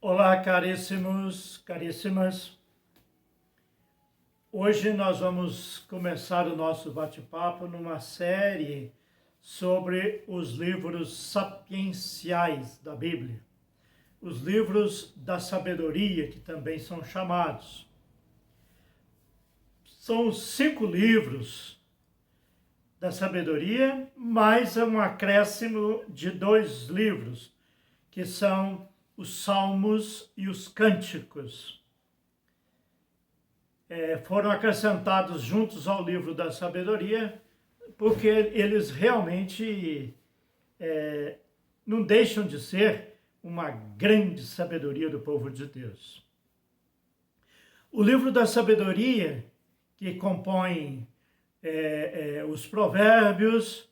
Olá, caríssimos, caríssimas. Hoje nós vamos começar o nosso bate-papo numa série sobre os livros sapienciais da Bíblia, os livros da sabedoria, que também são chamados. São 5 livros da sabedoria, mais um acréscimo de 2 livros, que são os Salmos e os Cânticos. Foram acrescentados juntos ao livro da sabedoria, porque eles realmente não deixam de ser uma grande sabedoria do povo de Deus. O livro da sabedoria, que compõe os provérbios,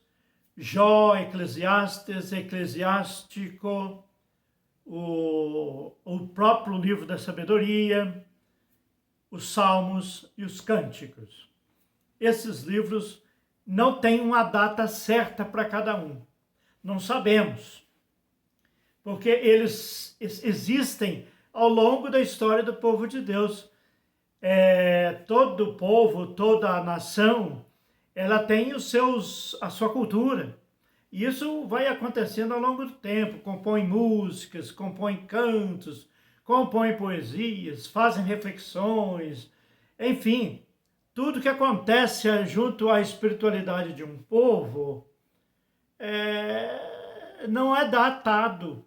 Jó, Eclesiastes, Eclesiástico, o próprio livro da sabedoria, os Salmos e os Cânticos. Esses livros não têm uma data certa para cada um. Não sabemos, porque eles existem ao longo da história do povo de Deus. Todo o povo, toda a nação, ela tem a sua cultura. E isso vai acontecendo ao longo do tempo. Compõem músicas, compõem cantos, compõem poesias, fazem reflexões, enfim, tudo que acontece junto à espiritualidade de um povo não é datado.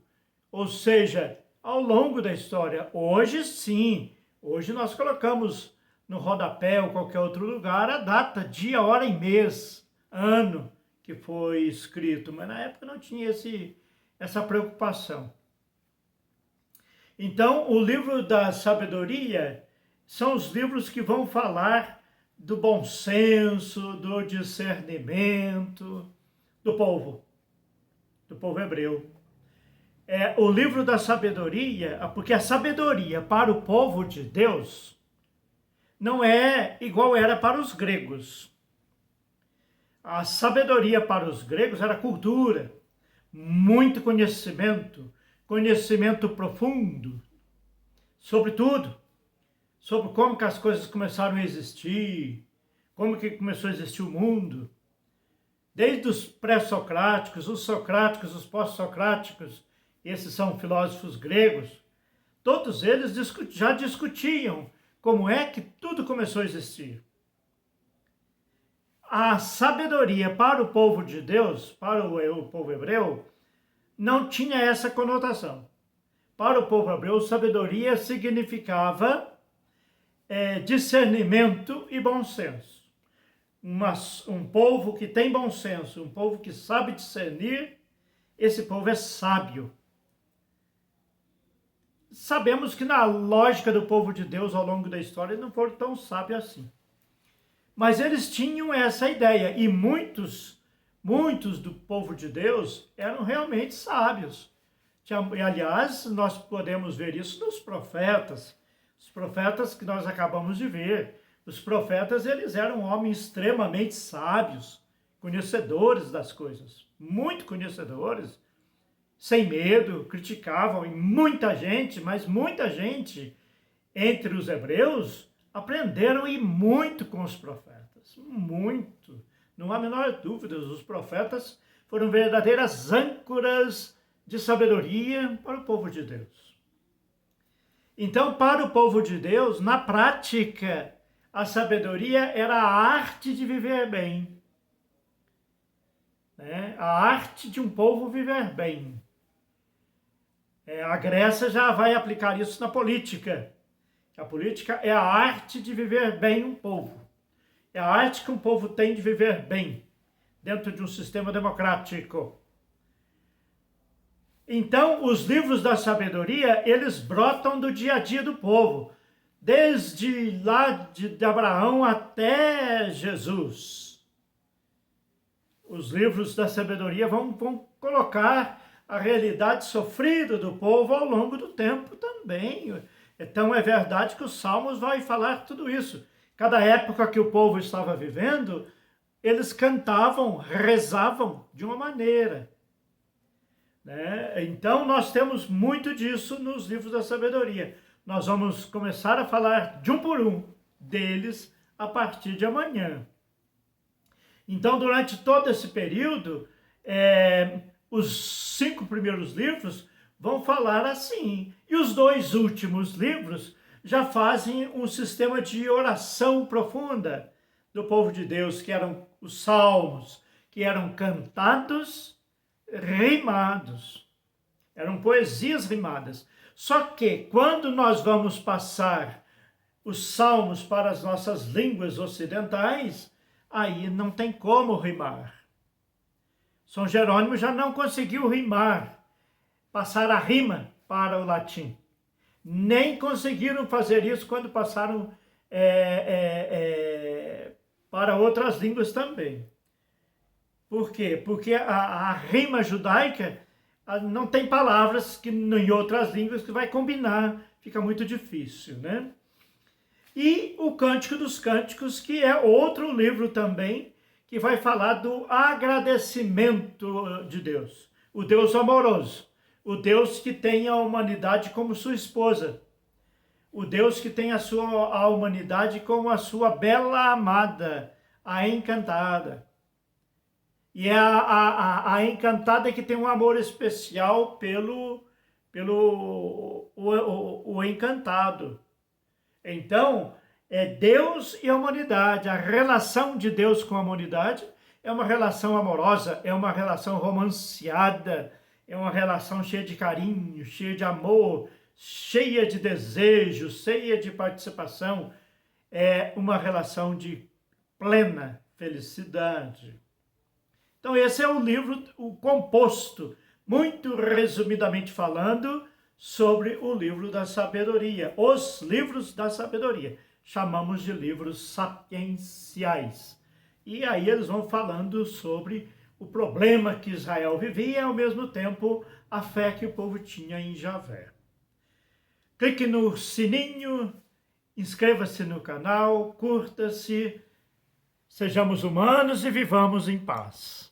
Ou seja, ao longo da história, hoje sim, hoje nós colocamos no rodapé ou qualquer outro lugar a data, dia, hora e mês, ano que foi escrito, mas na época não tinha essa preocupação. Então, o livro da sabedoria são os livros que vão falar do bom senso, do discernimento do povo hebreu. O livro da sabedoria, porque a sabedoria para o povo de Deus não é igual era para os gregos. A sabedoria para os gregos era cultura, muito conhecimento, conhecimento profundo, sobre tudo, sobre como que as coisas começaram a existir, como que começou a existir o mundo, desde os pré-socráticos, os socráticos, os pós-socráticos, esses são filósofos gregos, todos eles já discutiam como é que tudo começou a existir. A sabedoria para o povo de Deus, para o povo hebreu, não tinha essa conotação. Para o povo hebreu, sabedoria significava discernimento e bom senso. Um povo que tem bom senso, um povo que sabe discernir, esse povo é sábio. Sabemos que na lógica do povo de Deus ao longo da história não foram tão sábios assim. Mas eles tinham essa ideia, e muitos do povo de Deus eram realmente sábios. E, aliás, nós podemos ver isso nos profetas, os profetas que nós acabamos de ver. Os profetas, eles eram homens extremamente sábios, conhecedores das coisas, muito conhecedores, sem medo, criticavam, e muita gente, mas muita gente entre os hebreus aprenderam e muito com os profetas, muito. Não há a menor dúvida, os profetas foram verdadeiras âncoras de sabedoria para o povo de Deus. Então, para o povo de Deus, na prática, a sabedoria era a arte de viver bem. A arte de um povo viver bem. A Grécia já vai aplicar isso na política. A política é a arte de viver bem um povo. É a arte que um povo tem de viver bem dentro de um sistema democrático. Então, os livros da sabedoria, eles brotam do dia a dia do povo, desde lá de Abraão até Jesus. Os livros da sabedoria vão colocar a realidade sofrida do povo ao longo do tempo também. Então, é verdade que os Salmos vai falar tudo isso. Cada época que o povo estava vivendo, eles cantavam, rezavam de uma maneira. né? Então, nós temos muito disso nos livros da sabedoria. Nós vamos começar a falar de um por um deles a partir de amanhã. Então, durante todo esse período, os 5 primeiros livros vão falar assim, e os 2 últimos livros já fazem um sistema de oração profunda do povo de Deus, que eram os salmos, que eram cantados, rimados, eram poesias rimadas. Só que quando nós vamos passar os salmos para as nossas línguas ocidentais, aí não tem como rimar. São Jerônimo já não conseguiu rimar, passar a rima para o latim. Nem conseguiram fazer isso quando passaram para outras línguas também. Por quê? Porque a rima judaica não tem palavras que em outras línguas que vai combinar, fica muito difícil, né? E o Cântico dos Cânticos, que é outro livro também, que vai falar do agradecimento de Deus. O Deus amoroso, o Deus que tem a humanidade como sua esposa, o Deus que tem a humanidade como a sua bela amada, a encantada. E é a encantada que tem um amor especial pelo encantado. Então, é Deus e a humanidade. A relação de Deus com a humanidade é uma relação amorosa, é uma relação romanceada, é uma relação cheia de carinho, cheia de amor, cheia de desejo, cheia de participação. É uma relação de plena felicidade. Então, esse é o livro, o composto, muito resumidamente falando, sobre o livro da sabedoria. Os livros da sabedoria. Chamamos de livros sapienciais. E aí eles vão falando sobre o problema que Israel vivia e, ao mesmo tempo, a fé que o povo tinha em Javé. Clique no sininho, inscreva-se no canal, curta-se, sejamos humanos e vivamos em paz.